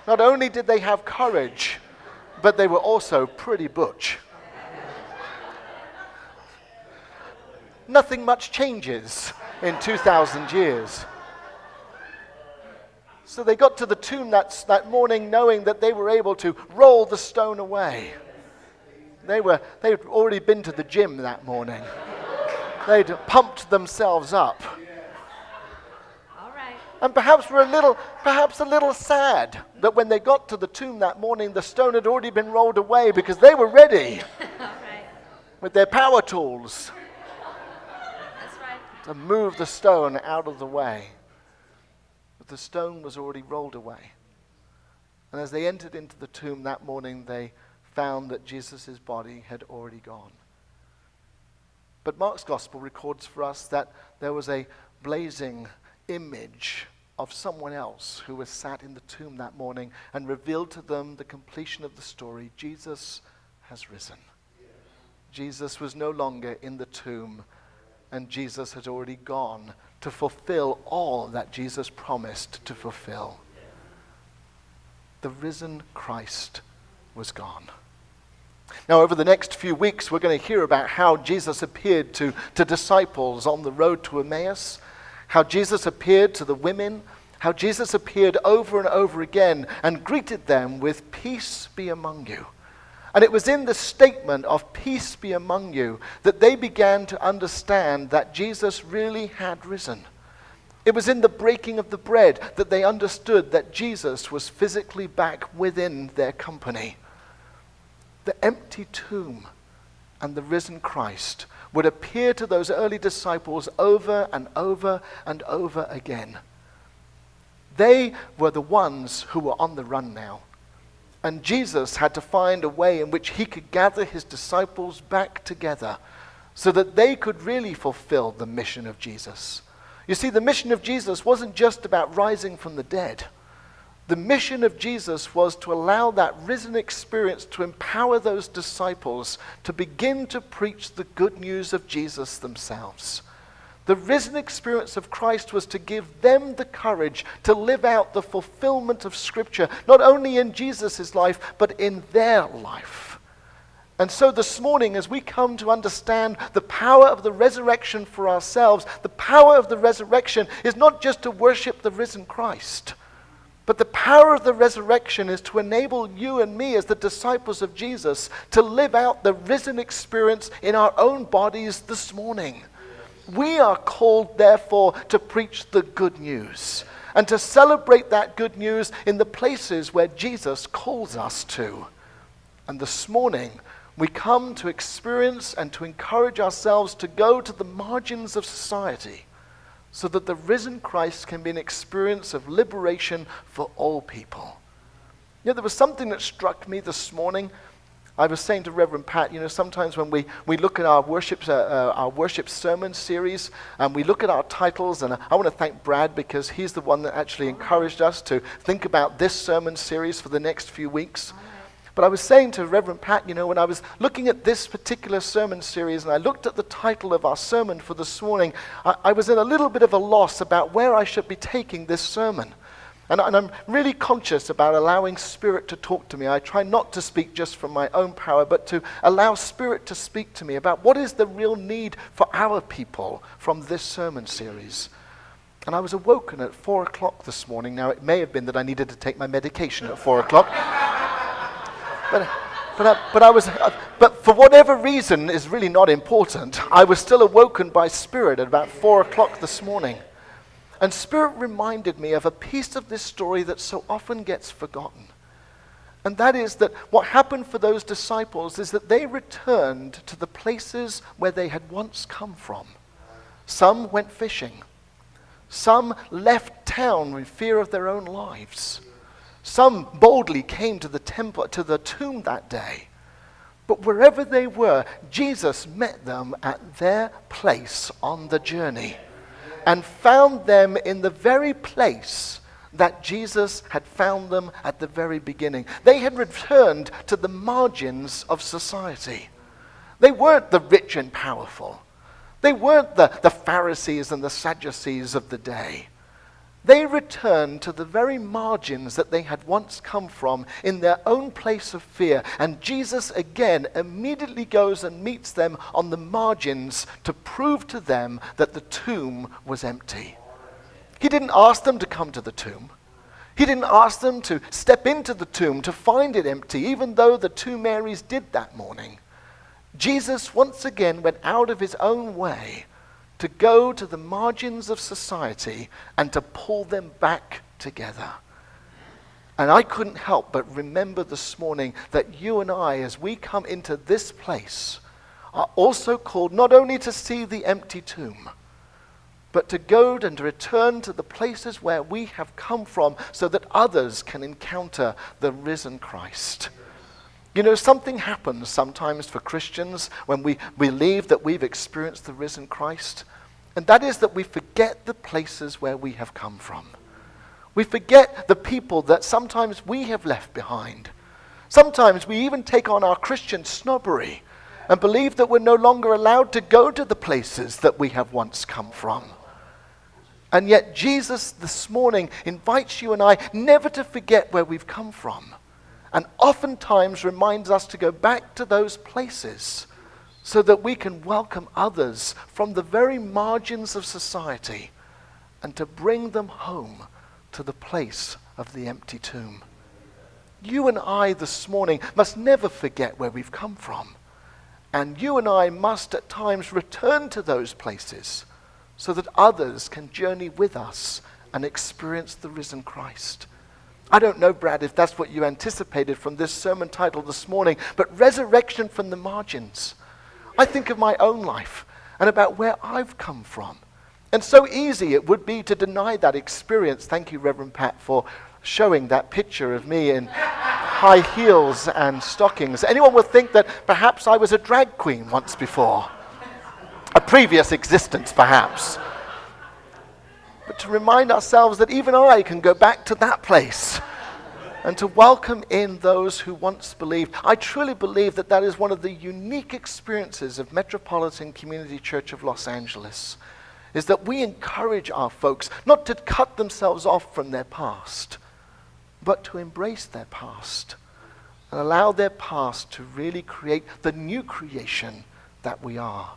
Not only did they have courage, but they were also pretty butch. Nothing much changes in 2,000 years. So they got to the tomb that morning knowing that they were able to roll the stone away. They'd already been to the gym that morning. They'd pumped themselves up. All right. And perhaps a little sad that when they got to the tomb that morning, the stone had already been rolled away because they were ready All right. with their power tools That's right. to move the stone out of the way. But the stone was already rolled away. And as they entered into the tomb that morning, they found that Jesus' body had already gone. But Mark's gospel records for us that there was a blazing image of someone else who was sat in the tomb that morning and revealed to them the completion of the story. Jesus has risen. Jesus was no longer in the tomb, and Jesus had already gone to fulfill all that Jesus promised to fulfill. The risen Christ was gone. Now, over the next few weeks, we're going to hear about how Jesus appeared to disciples on the road to Emmaus, how Jesus appeared to the women, how Jesus appeared over and over again and greeted them with "Peace be among you." And it was in the statement of "Peace be among you" that they began to understand that Jesus really had risen. It was in the breaking of the bread that they understood that Jesus was physically back within their company. The empty tomb and the risen Christ would appear to those early disciples over and over and over again. They were the ones who were on the run now. And Jesus had to find a way in which he could gather his disciples back together so that they could really fulfill the mission of Jesus. You see, the mission of Jesus wasn't just about rising from the dead. The mission of Jesus was to allow that risen experience to empower those disciples to begin to preach the good news of Jesus themselves. The risen experience of Christ was to give them the courage to live out the fulfillment of Scripture, not only in Jesus' life, but in their life. And so this morning, as we come to understand the power of the resurrection for ourselves, the power of the resurrection is not just to worship the risen Christ, but the power of the resurrection is to enable you and me as the disciples of Jesus to live out the risen experience in our own bodies this morning. We are called, therefore, to preach the good news and to celebrate that good news in the places where Jesus calls us to. And this morning, we come to experience and to encourage ourselves to go to the margins of society so that the risen Christ can be an experience of liberation for all people. You know, there was something that struck me this morning. I was saying to Reverend Pat, sometimes when we look at our worship sermon series, and we look at our titles, and I want to thank Brad because he's the one that actually encouraged us to think about this sermon series for the next few weeks. But I was saying to Reverend Pat, when I was looking at this particular sermon series and I looked at the title of our sermon for this morning, I was in a little bit of a loss about where I should be taking this sermon. And I'm really conscious about allowing Spirit to talk to me. I try not to speak just from my own power, but to allow Spirit to speak to me about what is the real need for our people from this sermon series. And I was awoken at 4 o'clock this morning. Now, it may have been that I needed to take my medication at 4 o'clock. But for whatever reason is really not important, I was still awoken by Spirit at about 4 o'clock this morning. And Spirit reminded me of a piece of this story that so often gets forgotten. And that is that what happened for those disciples is that they returned to the places where they had once come from. Some went fishing. Some left town in fear of their own lives. Some boldly came to the tomb that day. But wherever they were, Jesus met them at their place on the journey and found them in the very place that Jesus had found them at the very beginning. They had returned to the margins of society. They weren't the rich and powerful. They weren't the Pharisees and the Sadducees of the day. They return to the very margins that they had once come from in their own place of fear. And Jesus again immediately goes and meets them on the margins to prove to them that the tomb was empty. He didn't ask them to come to the tomb. He didn't ask them to step into the tomb to find it empty, even though the two Marys did that morning. Jesus once again went out of his own way to go to the margins of society and to pull them back together. And I couldn't help but remember this morning that you and I, as we come into this place, are also called not only to see the empty tomb, but to go and to return to the places where we have come from so that others can encounter the risen Christ. You know, something happens sometimes for Christians when we believe that we've experienced the risen Christ, and that is that we forget the places where we have come from. We forget the people that sometimes we have left behind. Sometimes we even take on our Christian snobbery and believe that we're no longer allowed to go to the places that we have once come from. And yet Jesus this morning invites you and I never to forget where we've come from, and oftentimes reminds us to go back to those places so that we can welcome others from the very margins of society and to bring them home to the place of the empty tomb. You and I this morning must never forget where we've come from. And you and I must at times return to those places so that others can journey with us and experience the risen Christ. I don't know, Brad, if that's what you anticipated from this sermon title this morning, but resurrection from the margins. I think of my own life and about where I've come from. And so easy it would be to deny that experience. Thank you, Reverend Pat, for showing that picture of me in high heels and stockings. Anyone would think that perhaps I was a drag queen once before. A previous existence, perhaps. But to remind ourselves that even I can go back to that place and to welcome in those who once believed. I truly believe that that is one of the unique experiences of Metropolitan Community Church of Los Angeles, is that we encourage our folks not to cut themselves off from their past, but to embrace their past and allow their past to really create the new creation that we are.